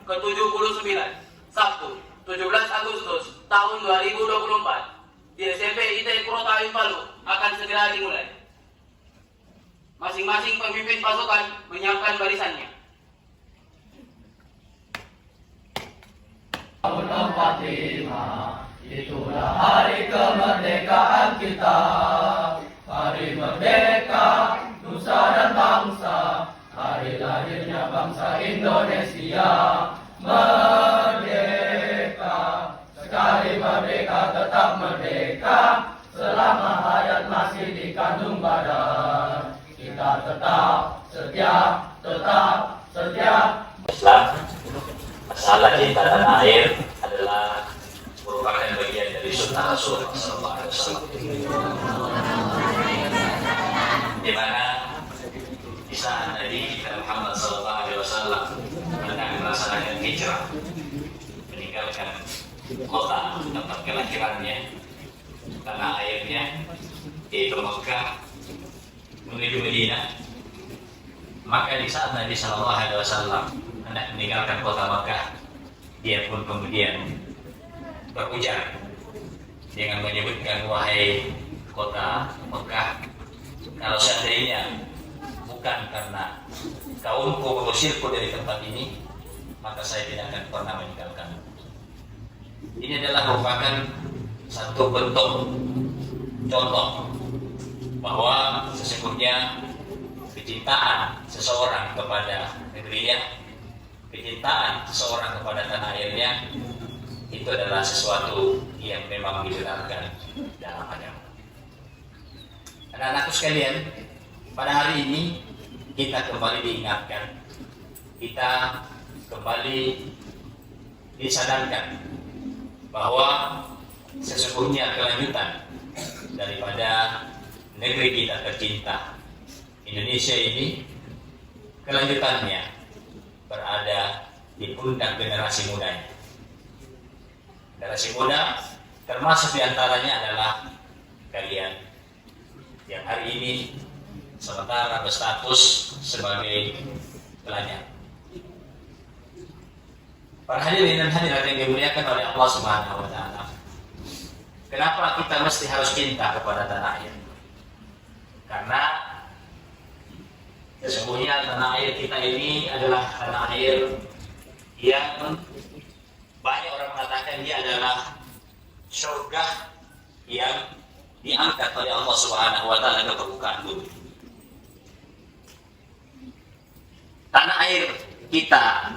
ke-79, Sabtu, 17 Agustus tahun 2024 di SMP ITN Purwotayun Palu akan segera dimulai. Masing-masing pemimpin pasukan menyiapkan barisannya. Tahun 45, itulah hari kemerdekaan kita. Hari merdeka, nusa dan bangsa. Hari lahirnya bangsa Indonesia. Merdeka, sekali merdeka tetap merdeka. Selama hayat masih dikandung badan, kita tetap setia, Islam, masalah cinta tanah air adalah merupakan bagian dari sunnah Rasul SAW, di mana kisah Nabi kita Muhammad SAW pernah melaksanakan hijrah, meninggalkan kota tempat kelahirannya, tanah airnya, yaitu Mekah, menuju Madinah. Maka di saat Nabi SAW hendak meninggalkan kota Mekah, dia pun kemudian berujar dengan menyebutkan, wahai kota Mekah, kalau seandainya bukan karena kaumku mengusirku dari tempat ini, maka saya tidak akan pernah meninggalkan. Ini adalah merupakan satu bentuk contoh bahwa sesungguhnya kecintaan seseorang kepada negerinya, kecintaan seseorang kepada tanah airnya, itu adalah sesuatu yang memang dibenarkan dalam agama. Anak-anakku sekalian, pada hari ini kita kembali diingatkan, kita kembali disadarkan bahwa sesungguhnya kelanjutan daripada negeri kita tercinta Indonesia ini, kelanjutannya berada di pundak generasi mudanya. Generasi muda termasuk diantaranya adalah kalian yang hari ini sementara berstatus sebagai pelajar. Para hadirin dan hadirat yang dimuliakan oleh Allah Subhanahu wa Ta'ala, kenapa kita mesti harus cinta kepada tanah air? Karena sesungguhnya tanah air kita ini adalah tanah air yang banyak orang mengatakan dia adalah surga yang diangkat oleh Allah Subhanahu wa Ta'ala ke permukaan bumi. Tanah air kita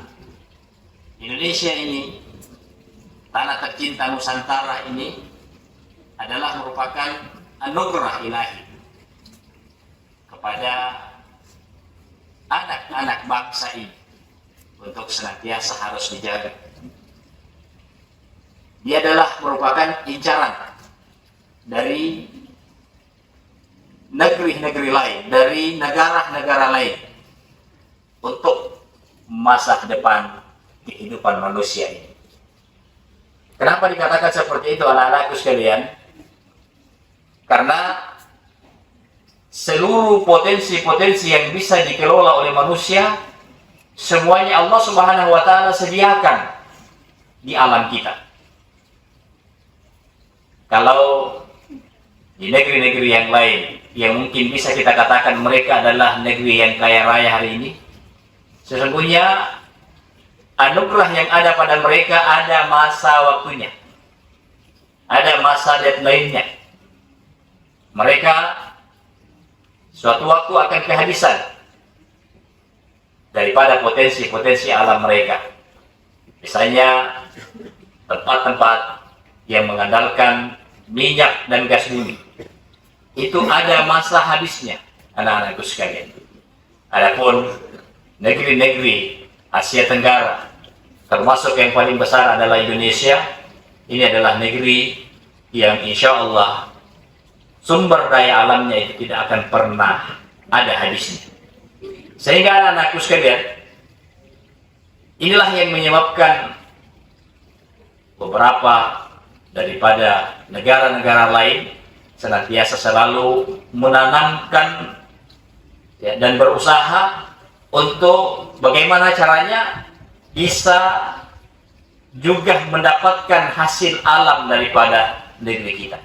Indonesia ini, tanah tercinta Nusantara ini, adalah merupakan anugerah ilahi kepada anak-anak bangsa ini untuk senantiasa harus dijaga. Dia adalah merupakan incaran dari negeri-negeri lain, dari negara-negara lain untuk masa depan kehidupan manusia ini. Kenapa dikatakan seperti itu, anak-anakku sekalian? Karena seluruh potensi-potensi yang bisa dikelola oleh manusia, semuanya Allah Subhanahu wa Ta'ala sediakan di alam kita. Kalau di negeri-negeri yang lain, yang mungkin bisa kita katakan mereka adalah negeri yang kaya raya hari ini, sesungguhnya anugerah yang ada pada mereka ada masa waktunya, ada masa deadline-nya. Mereka suatu waktu akan kehabisan daripada potensi-potensi alam mereka. Misalnya tempat-tempat yang mengandalkan minyak dan gas bumi, itu ada masa habisnya, anak-anakku sekalian. Adapun negeri-negeri Asia Tenggara, termasuk yang paling besar adalah Indonesia, ini adalah negeri yang insya Allah sumber daya alamnya itu tidak akan pernah ada habisnya. Sehingga anak-anakku sekalian, inilah yang menyebabkan beberapa daripada negara-negara lain senantiasa selalu menanamkan dan berusaha untuk bagaimana caranya bisa juga mendapatkan hasil alam daripada negeri kita,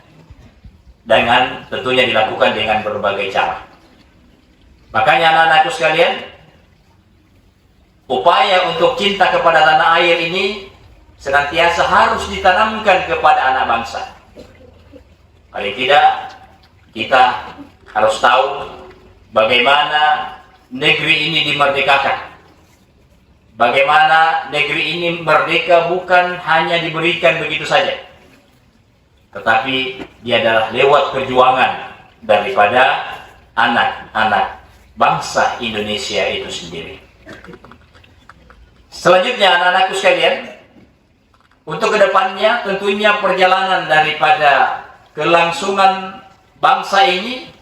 dengan tentunya dilakukan dengan berbagai cara. Makanya anak-anakku sekalian, upaya untuk cinta kepada tanah air ini senantiasa harus ditanamkan kepada anak bangsa. Paling tidak kita harus tahu bagaimana negeri ini dimerdekakan. Bagaimana negeri ini merdeka bukan hanya diberikan begitu saja, tetapi dia adalah lewat perjuangan daripada anak-anak bangsa Indonesia itu sendiri. Selanjutnya anak-anakku sekalian, untuk kedepannya tentunya perjalanan daripada kelangsungan bangsa ini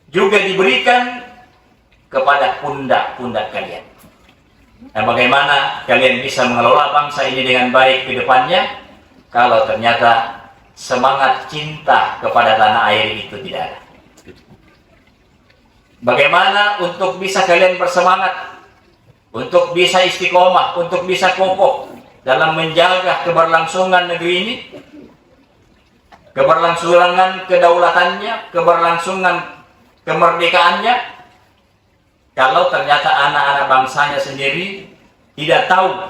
juga diberikan kepada pundak-pundak kalian. Nah, bagaimana kalian bisa mengelola bangsa ini dengan baik ke depannya kalau ternyata semangat cinta kepada tanah air itu tidak ada? Bagaimana untuk bisa kalian bersemangat, untuk bisa istiqomah, untuk bisa kokoh dalam menjaga keberlangsungan negeri ini, keberlangsungan kedaulatannya, keberlangsungan kemerdekaannya, kalau ternyata anak-anak bangsanya sendiri tidak tahu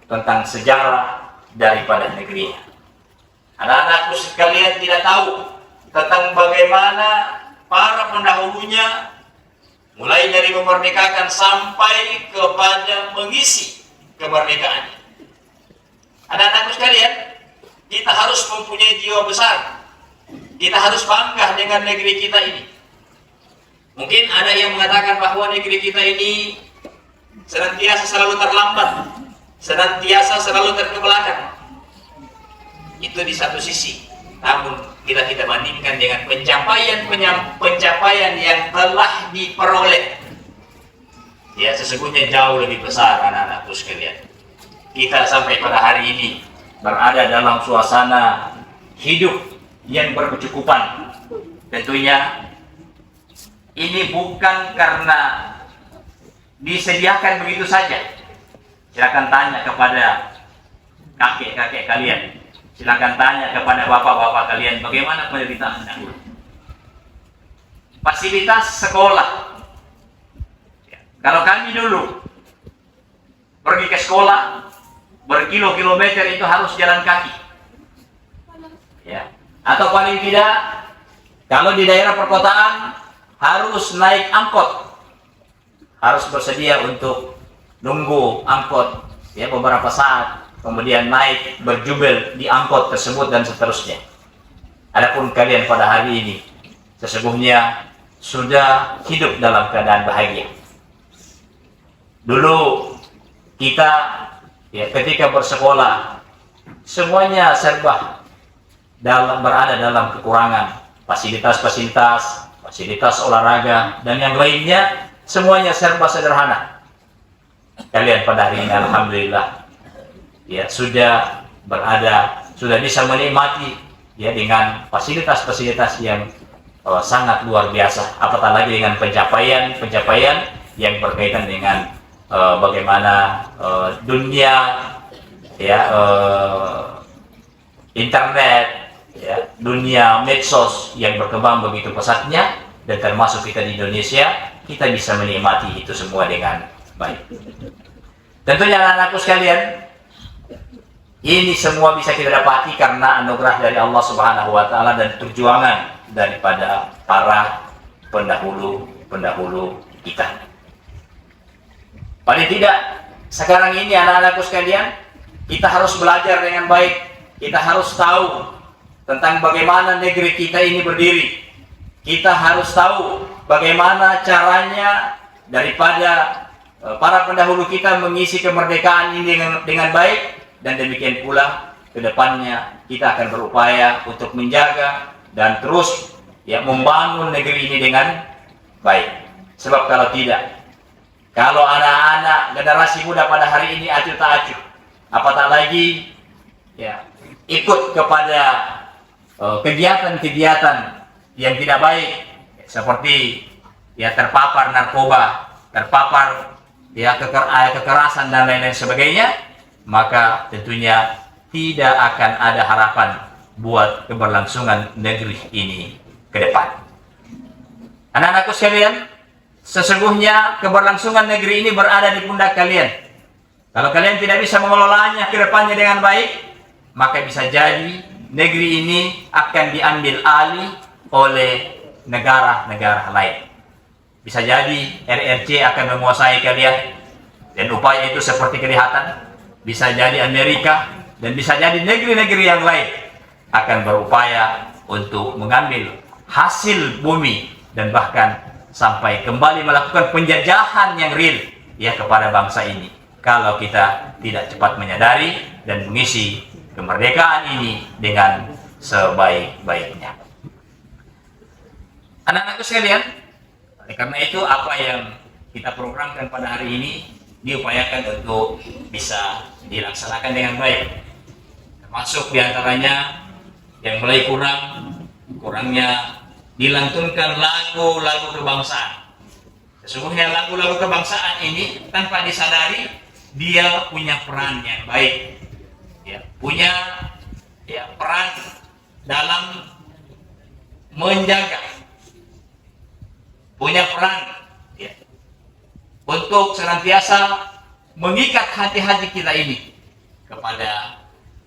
tentang sejarah daripada negerinya. Anak-anakku sekalian tidak tahu tentang bagaimana para pendahulunya mulai dari memerdekakan sampai kepada mengisi kemerdekaannya. Anak-anakku sekalian, kita harus mempunyai jiwa besar. Kita harus bangga dengan negeri kita ini. Mungkin ada yang mengatakan bahwa negeri kita ini senantiasa selalu terlambat, senantiasa selalu terkebelakang. Itu di satu sisi. Namun kita bandingkan dengan pencapaian yang telah diperoleh, ya sesungguhnya jauh lebih besar anak-anakku sekalian. Kita sampai pada hari ini berada dalam suasana hidup yang berkecukupan. Tentunya ini bukan karena disediakan begitu saja. Silakan tanya kepada kakek-kakek kalian, silakan tanya kepada bapak-bapak kalian bagaimana penderitaannya. Fasilitas sekolah. Kalau kami dulu pergi ke sekolah berkilo-kilometer itu harus jalan kaki. Ya. Atau paling tidak kalau di daerah perkotaan harus naik angkot, harus bersedia untuk nunggu angkot ya beberapa saat, kemudian naik berjubel di angkot tersebut dan seterusnya. Adapun kalian pada hari ini sesungguhnya sudah hidup dalam keadaan bahagia. Dulu kita ya ketika bersekolah semuanya serba berada dalam kekurangan fasilitas olahraga dan yang lainnya, semuanya serba sederhana. Kalian pada hari ini alhamdulillah ya sudah bisa menikmati ya dengan fasilitas yang sangat luar biasa, apatah lagi dengan pencapaian yang berkaitan dengan bagaimana dunia ya internet ya, dunia medsos yang berkembang begitu pesatnya, dan termasuk kita di Indonesia, kita bisa menikmati itu semua dengan baik. Tentunya anak-anakku sekalian, ini semua bisa kita dapati karena anugerah dari Allah Subhanahu wa Ta'ala dan perjuangan daripada para pendahulu kita. Paling tidak sekarang ini anak-anakku sekalian, kita harus belajar dengan baik, kita harus tahu tentang bagaimana negeri kita ini berdiri. Kita harus tahu bagaimana caranya daripada para pendahulu kita mengisi kemerdekaan ini dengan baik, dan demikian pula ke depannya kita akan berupaya untuk menjaga dan terus ya membangun negeri ini dengan baik. Sebab kalau tidak, kalau anak-anak generasi muda pada hari ini acuh tak acuh, apatah lagi ya ikut kepada kegiatan-kegiatan yang tidak baik seperti ya terpapar narkoba, terpapar ya kekerasan dan lain-lain sebagainya, maka tentunya tidak akan ada harapan buat keberlangsungan negeri ini ke depan. Anak-anakku sekalian, sesungguhnya keberlangsungan negeri ini berada di pundak kalian. Kalau kalian tidak bisa mengelolanya ke depannya dengan baik, maka bisa jadi negeri ini akan diambil alih oleh negara-negara lain. Bisa jadi RRC akan menguasai kalian, dan upaya itu seperti kelihatan. Bisa jadi Amerika, dan bisa jadi negeri-negeri yang lain akan berupaya untuk mengambil hasil bumi, dan bahkan sampai kembali melakukan penjajahan yang real ya kepada bangsa ini, kalau kita tidak cepat menyadari dan mengisi kemerdekaan ini dengan sebaik-baiknya. Anak-anakku sekalian, oleh karena itu apa yang kita programkan pada hari ini diupayakan untuk bisa dilaksanakan dengan baik. Termasuk diantaranya yang mulai kurangnya dilantunkan lagu-lagu kebangsaan. Sesungguhnya lagu-lagu kebangsaan ini tanpa disadari dia punya peran yang baik, ya, punya peran dalam menjaga, punya peran untuk senantiasa mengikat hati-hati kita ini kepada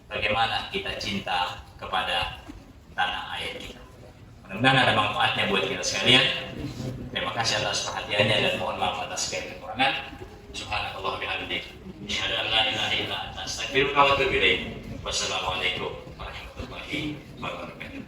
bagaimana kita cinta kepada tanah air kita. Mudah-mudahan ada manfaatnya buat kita sekalian. Terima kasih atas perhatiannya dan mohon maaf atas segala kekurangan. Subhanallah bihamdihi, asyhadu an la ilaha illa anta, astaghfiruka wa atubu ilaik. Wassalamualaikum warahmatullahi wabarakatuh.